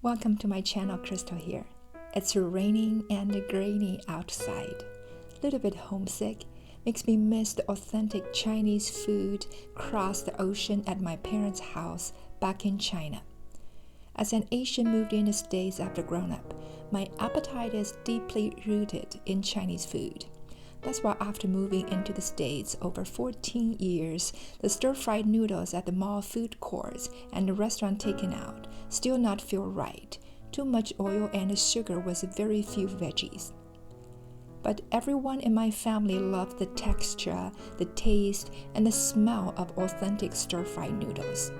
Welcome to my channel, Crystal here. It's raining and grainy outside. Little bit homesick, makes me miss the authentic Chinese food across the ocean at my parents' house back in China. As an Asian moved in the States after growing up, my appetite is deeply rooted in Chinese food. That's why after moving into the States over 14 years, the stir-fried noodles at the mall food courts and the restaurant takeout still not feel right. Too much oil and sugar with very few veggies. But everyone in my family loved the texture, the taste, and the smell of authentic stir-fried noodles.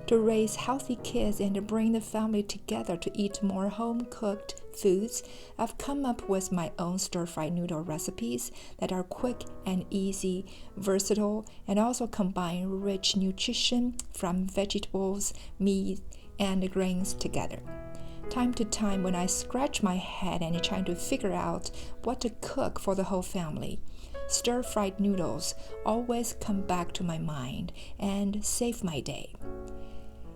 To raise healthy kids and to bring the family together to eat more home-cooked foods, I've come up with my own stir-fried noodle recipes that are quick and easy, versatile, and also combine rich nutrition from vegetables, meat, and grains together. Time to time, when I scratch my head and trying to figure out what to cook for the whole family, stir-fried noodles always come back to my mind and save my day.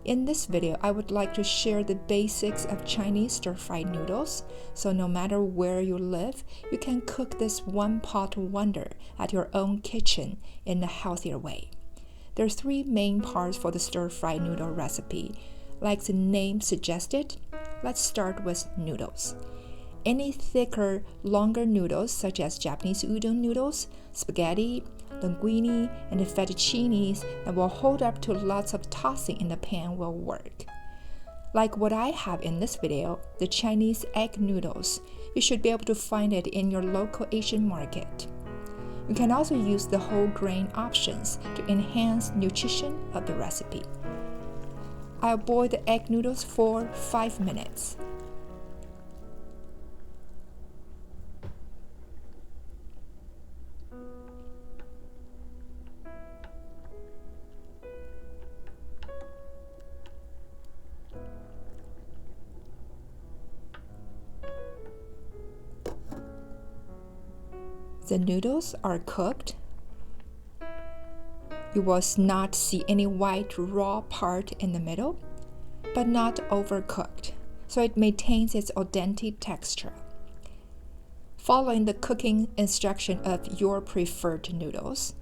In this video, I would like to share the basics of Chinese stir-fried noodles, so no matter where you live, you can cook this one-pot wonder at your own kitchen in a healthier way. There are three main parts for the stir-fried noodle recipe. Like the name suggested, let's start with noodles. Any thicker, longer noodles such as Japanese udon noodles, spaghetti, linguine, and fettuccines that will hold up to lots of tossing in the pan will work. Like what I have in this video, the Chinese egg noodles, you should be able to find it in your local Asian market. You can also use the whole grain options to enhance nutrition of the recipe. I'll boil the egg noodles for 5 minutes. The noodles are cooked. You will not see any white raw part in the middle, but not overcooked, so it maintains its al dente texture. Following the cooking instruction of your preferred noodles.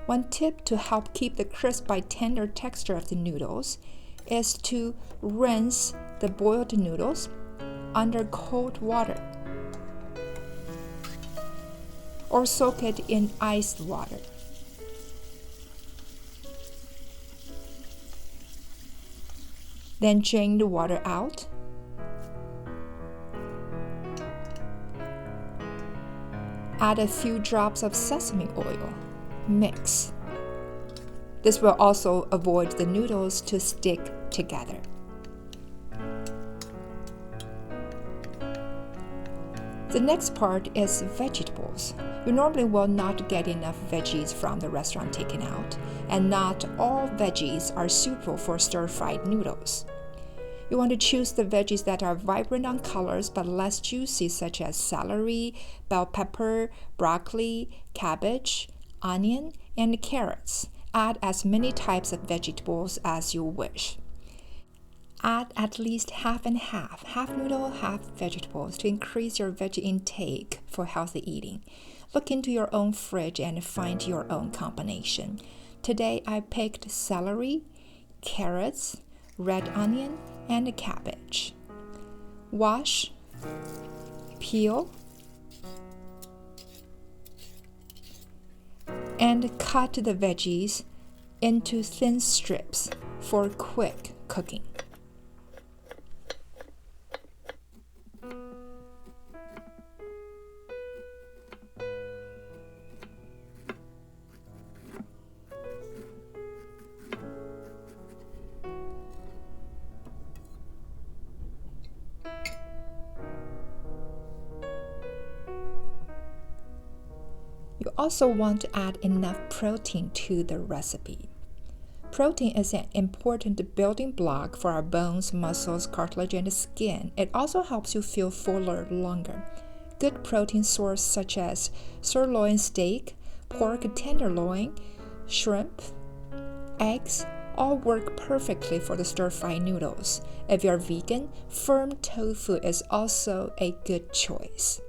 One tip to help keep the crisp but tender texture of the noodles is to rinse the boiled noodles under cold water, or soak it in iced water. Then drain the water out. Add a few drops of sesame oil. Mix. This will also avoid the noodles to stick together. The next part is vegetables. You normally will not get enough veggies from the restaurant takeout, and not all veggies are suitable for stir-fried noodles. You want to choose the veggies that are vibrant on colors but less juicy, such as celery, bell pepper, broccoli, cabbage, onion, and carrots. Add as many types of vegetables as you wish. Add at least half and half noodle, half vegetables, to increase your veggie intake for healthy eating. Look into your own fridge and find your own combination. Today I picked celery, carrots, red onion, and cabbage. Wash, peel, and cut the veggies into thin strips for quick cooking. You also want to add enough protein to the recipe. Protein is an important building block for our bones, muscles, cartilage, and skin. It also helps you feel fuller longer. Good protein source such as sirloin steak, pork tenderloin, shrimp, eggs, all work perfectly for the stir-fry noodles. If you're vegan, firm tofu is also a good choice.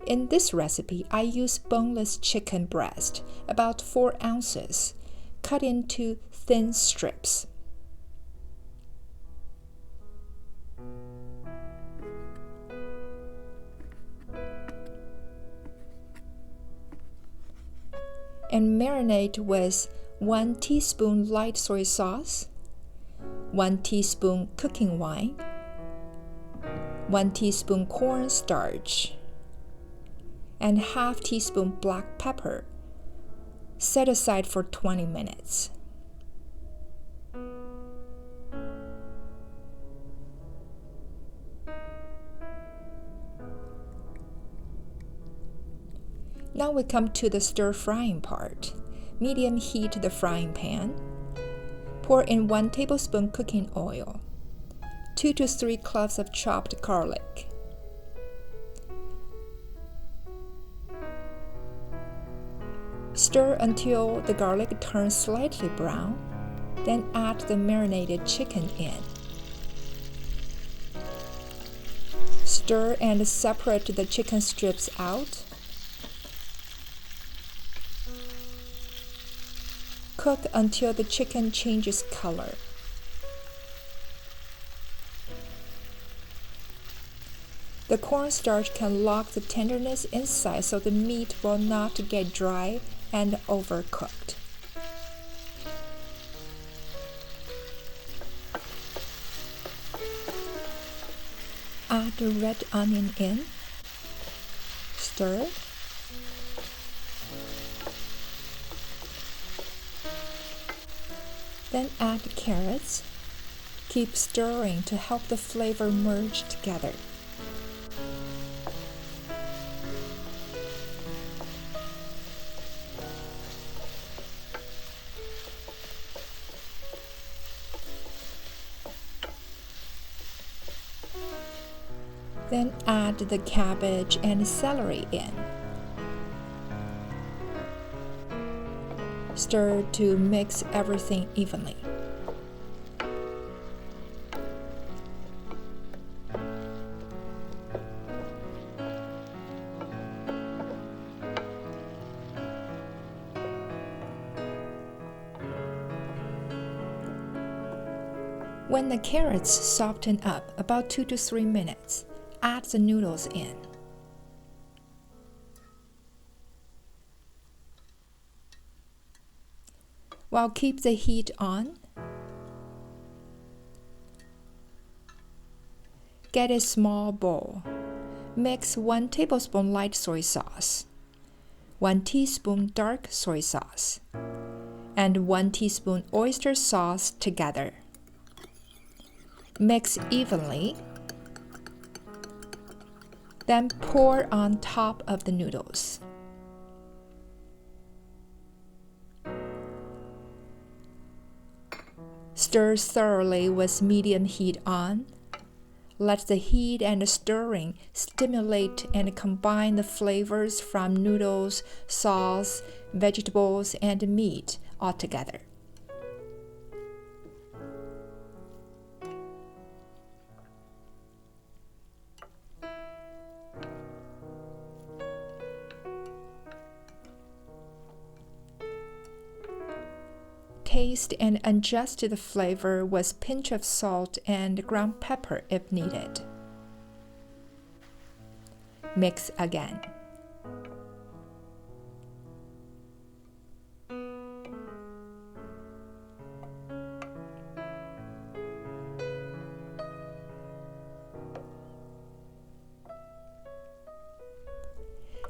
In this recipe, I use boneless chicken breast, about 4 ounces, cut into thin strips. And marinate with 1 teaspoon light soy sauce, 1 teaspoon cooking wine, 1 teaspoon cornstarch, and half teaspoon black pepper. Set aside for 20 minutes. Now we come to the stir-frying part. Medium heat the frying pan. Pour in 1 tablespoon cooking oil, 2 to 3 cloves of chopped garlic. Stir until the garlic turns slightly brown, then add the marinated chicken in. Stir and separate the chicken strips out. Cook until the chicken changes color. The cornstarch can lock the tenderness inside so the meat will not get dry and overcooked. Add the red onion in. Stir. Then add the carrots. Keep stirring to help the flavor merge together. Then add the cabbage and celery in. Stir to mix everything evenly. When the carrots soften up, about 2 to 3 minutes, add the noodles in. While keep the heat on, get a small bowl. Mix 1 tablespoon light soy sauce, 1 teaspoon dark soy sauce, and 1 teaspoon oyster sauce together. Mix evenly. Then pour on top of the noodles. Stir thoroughly with medium heat on. Let the heat and the stirring stimulate and combine the flavors from noodles, sauce, vegetables, and meat all together. Taste and adjust the flavor with pinch of salt and ground pepper if needed. Mix again.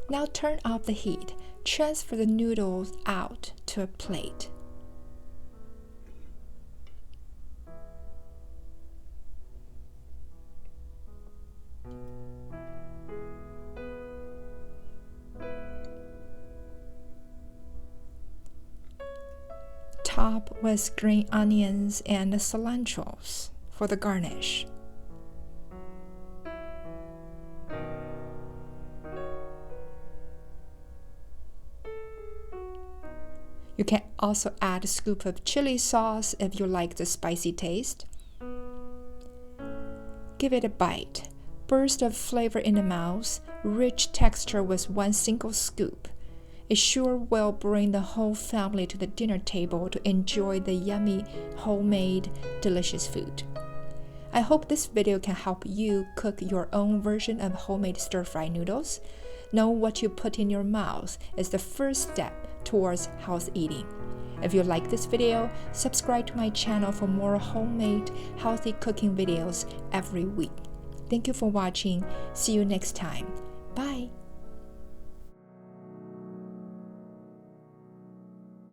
Now turn off the heat. Transfer the noodles out to a plate. Top with green onions and cilantro for the garnish. You can also add a scoop of chili sauce if you like the spicy taste. Give it a bite. Burst of flavor in the mouth, rich texture with one single scoop. It sure will bring the whole family to the dinner table to enjoy the yummy, homemade, delicious food. I hope this video can help you cook your own version of homemade stir-fry noodles. Know what you put in your mouth is the first step towards healthy eating. If you like this video, subscribe to my channel for more homemade, healthy cooking videos every week. Thank you for watching. See you next time. Bye.